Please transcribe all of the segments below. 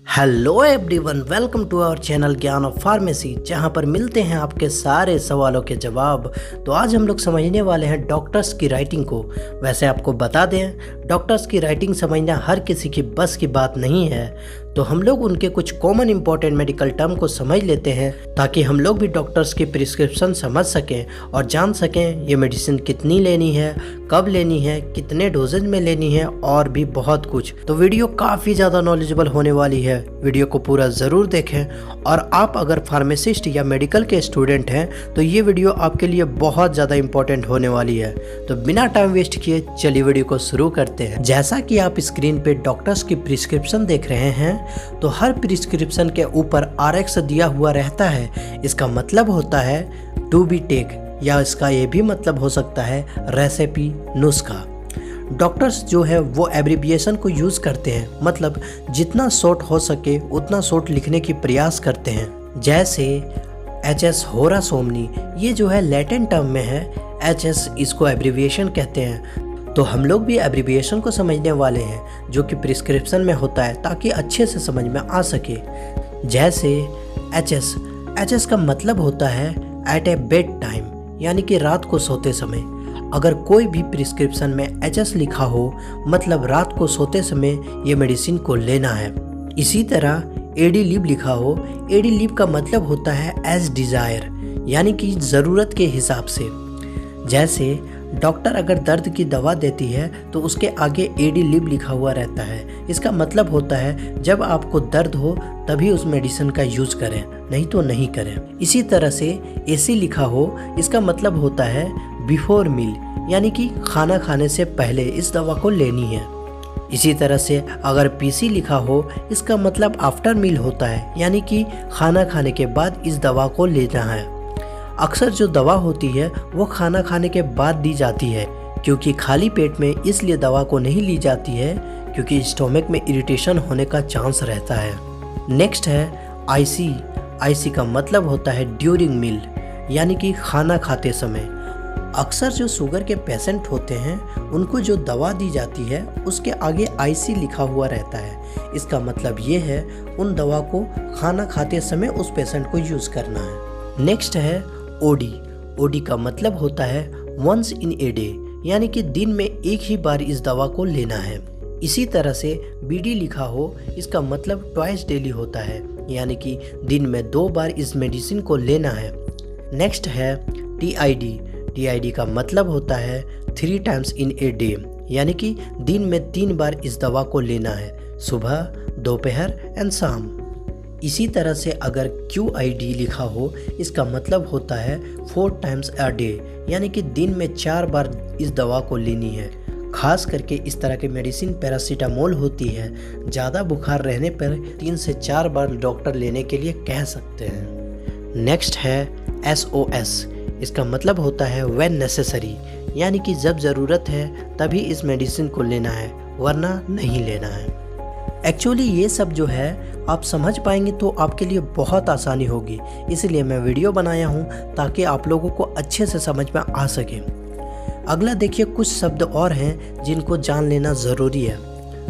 Hello everyone, welcome to our channel Gyan of pharmacy, जहां पर मिलते हैं आपके सारे सवालों के जवाब। तो आज हम लोग समझने वाले हैं डॉक्टर्स की राइटिंग को। वैसे आपको बता दें, डॉक्टर्स की राइटिंग समझना हर किसी की बस की बात नहीं है, तो हम लोग उनके कुछ कॉमन इंपॉर्टेंट मेडिकल टर्म को समझ लेते हैं ताकि हम लोग भी डॉक्टर्स की प्रिस्क्रिप्शन समझ सकें और जान सकें ये मेडिसिन कितनी लेनी है, कब लेनी है, कितने डोजेज में लेनी है और भी बहुत कुछ। तो वीडियो काफ़ी ज़्यादा नॉलेजेबल होने वाली है, वीडियो को पूरा ज़रूर देखें। और आप अगर फार्मासिस्ट या मेडिकल के स्टूडेंट हैं तो ये वीडियो आपके लिए बहुत ज़्यादा इंपॉर्टेंट होने वाली है। तो बिना टाइम वेस्ट किए चलिए वीडियो को शुरू करते हैं। जैसा कि आप स्क्रीन पे डॉक्टर्स की प्रिस्क्रिप्शन देख रहे हैं, तो हर प्रिस्क्रिप्शन के ऊपर RX दिया हुआ रहता है। इसका मतलब होता है टू बी टेक, या इसका ये भी मतलब हो सकता है रेसिपी, नुस्खा। डॉक्टर्स जो है वो एब्रिविएशन को यूज़ करते हैं, मतलब जितना शॉर्ट हो सके उतना शॉर्ट लिखने की प्रयास करते हैं। जैसे HS होरा सोमनी, ये जो है लैटिन टर्म में है, HS इसको एब्रिविएशन कहते हैं। तो हम लोग भी एब्रिविएशन को समझने वाले हैं जो कि प्रिस्क्रिप्शन में होता है, ताकि अच्छे से समझ में आ सके। जैसे HS का मतलब होता है एट ए बेड टाइम, यानी कि रात को सोते समय। अगर कोई भी प्रिस्क्रिप्शन में HS लिखा हो, मतलब रात को सोते समय ये मेडिसिन को लेना है। इसी तरह AD लिब लिखा हो, AD लिब का मतलब होता है एज डिज़ायर, यानी कि ज़रूरत के हिसाब से। जैसे डॉक्टर अगर दर्द की दवा देती है तो उसके आगे AD लिब लिखा हुआ रहता है। इसका मतलब होता है जब आपको दर्द हो तभी उस मेडिसिन का यूज़ करें, नहीं तो नहीं करें। इसी तरह से AC लिखा हो, इसका मतलब होता है बिफोर मील, यानी कि खाना खाने से पहले इस दवा को लेनी है। इसी तरह से अगर PC लिखा हो, इसका मतलब आफ्टर मील होता है, यानी कि खाना खाने के बाद इस दवा को लेना है। अक्सर जो दवा होती है वो खाना खाने के बाद दी जाती है, क्योंकि खाली पेट में इसलिए दवा को नहीं ली जाती है क्योंकि स्टोमक में इरिटेशन होने का चांस रहता है। नेक्स्ट है IC का मतलब होता है ड्यूरिंग मील, यानी कि खाना खाते समय। अक्सर जो शुगर के पेशेंट होते हैं उनको जो दवा दी जाती है उसके आगे IC लिखा हुआ रहता है। इसका मतलब ये है उन दवा को खाना खाते समय उस पेशेंट को यूज़ करना है। नेक्स्ट है OD का मतलब होता है वंस इन ए डे, यानी कि दिन में एक ही बार इस दवा को लेना है। इसी तरह से BD लिखा हो, इसका मतलब ट्वाइस डेली होता है, यानी कि दिन में 2 बार इस मेडिसिन को लेना है। नेक्स्ट है TID का मतलब होता है 3 टाइम्स इन ए डे, यानी कि दिन में 3 बार इस दवा को लेना है, सुबह, दोपहर एंड शाम। इसी तरह से अगर QID लिखा हो, इसका मतलब होता है 4 टाइम्स अ डे, यानी कि दिन में 4 बार इस दवा को लेनी है। खास करके इस तरह की मेडिसिन पैरासीटामोल होती है, ज़्यादा बुखार रहने पर 3 से 4 बार डॉक्टर लेने के लिए कह सकते हैं। नेक्स्ट है SOS, इसका मतलब होता है व्हेन नेसेसरी, यानी कि जब ज़रूरत है तभी इस मेडिसिन को लेना है, वरना नहीं लेना है। एक्चुअली ये सब जो है आप समझ पाएंगे तो आपके लिए बहुत आसानी होगी, इसलिए मैं वीडियो बनाया हूँ ताकि आप लोगों को अच्छे से समझ में आ सके। अगला देखिए, कुछ शब्द और हैं जिनको जान लेना ज़रूरी है।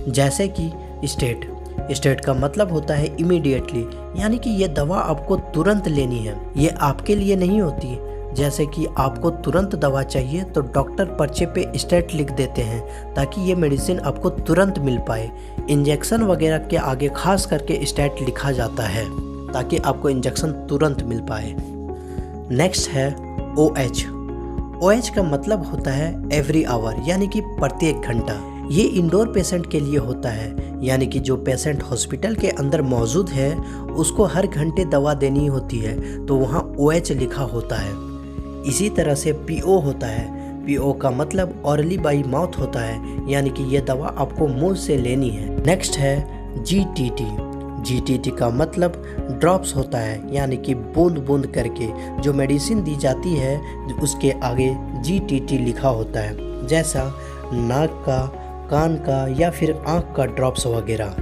जैसे कि स्टेट का मतलब होता है इमीडिएटली, यानी कि ये दवा आपको तुरंत लेनी है। ये आपके लिए नहीं होती। जैसे कि आपको तुरंत दवा चाहिए तो डॉक्टर पर्चे पे स्टेट लिख देते हैं ताकि ये मेडिसिन आपको तुरंत मिल पाए। इंजेक्शन वगैरह के आगे खास करके स्टेट लिखा जाता है ताकि आपको इंजेक्शन तुरंत मिल पाए। नेक्स्ट है OH का मतलब होता है एवरी आवर, यानी कि प्रत्येक घंटा। ये इंडोर पेशेंट के लिए होता है, यानी कि जो पेशेंट हॉस्पिटल के अंदर मौजूद है उसको हर घंटे दवा देनी होती है, तो वहाँ OH लिखा होता है। इसी तरह से PO होता है, PO का मतलब ऑरली बाई माउथ होता है, यानी कि ये दवा आपको मुंह से लेनी है। नेक्स्ट है GTT का मतलब ड्रॉप्स होता है, यानी कि बूंद बूंद करके जो मेडिसिन दी जाती है उसके आगे GTT लिखा होता है, जैसा नाक का, कान का या फिर आँख का ड्रॉप्स वगैरह।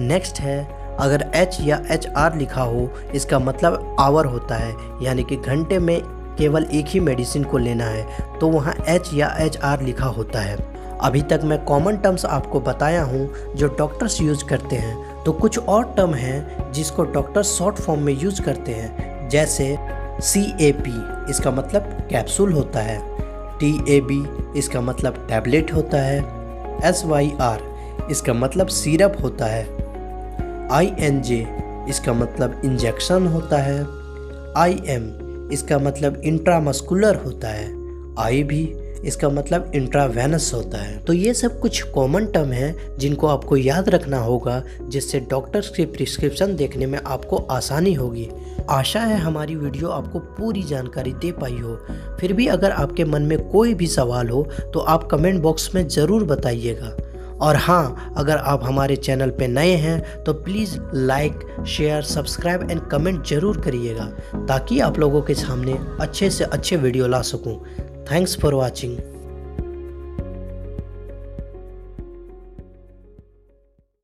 नेक्स्ट है अगर H या HR लिखा हो, इसका मतलब आवर होता है, यानी कि घंटे में केवल एक ही मेडिसिन को लेना है, तो वहाँ H या HR लिखा होता है। अभी तक मैं कॉमन टर्म्स आपको बताया हूँ जो डॉक्टर्स यूज करते हैं, तो तो कुछ और टर्म हैं जिसको डॉक्टर शॉर्ट फॉर्म में यूज करते हैं, जैसे CAP इसका मतलब कैप्सूल होता है, TAB इसका मतलब टैबलेट होता है, SYR इसका मतलब सिरप होता है, INJ इसका मतलब इंजेक्शन होता है, IM इसका मतलब इंट्रामस्कुलर होता है, IV इसका मतलब इंट्रावेनस होता है। तो ये सब कुछ कॉमन टर्म हैं जिनको आपको याद रखना होगा, जिससे डॉक्टर्स की प्रिस्क्रिप्शन देखने में आपको आसानी होगी। आशा है हमारी वीडियो आपको पूरी जानकारी दे पाई हो। फिर भी अगर आपके मन में कोई भी सवाल हो तो आप कमेंट बॉक्स में ज़रूर बताइएगा। और हाँ, अगर आप हमारे चैनल पे नए हैं तो please like, share, subscribe and comment ज़रूर करिएगा, ताकि आप लोगों के सामने अच्छे से अच्छे वीडियो ला सकूं। Thanks for watching.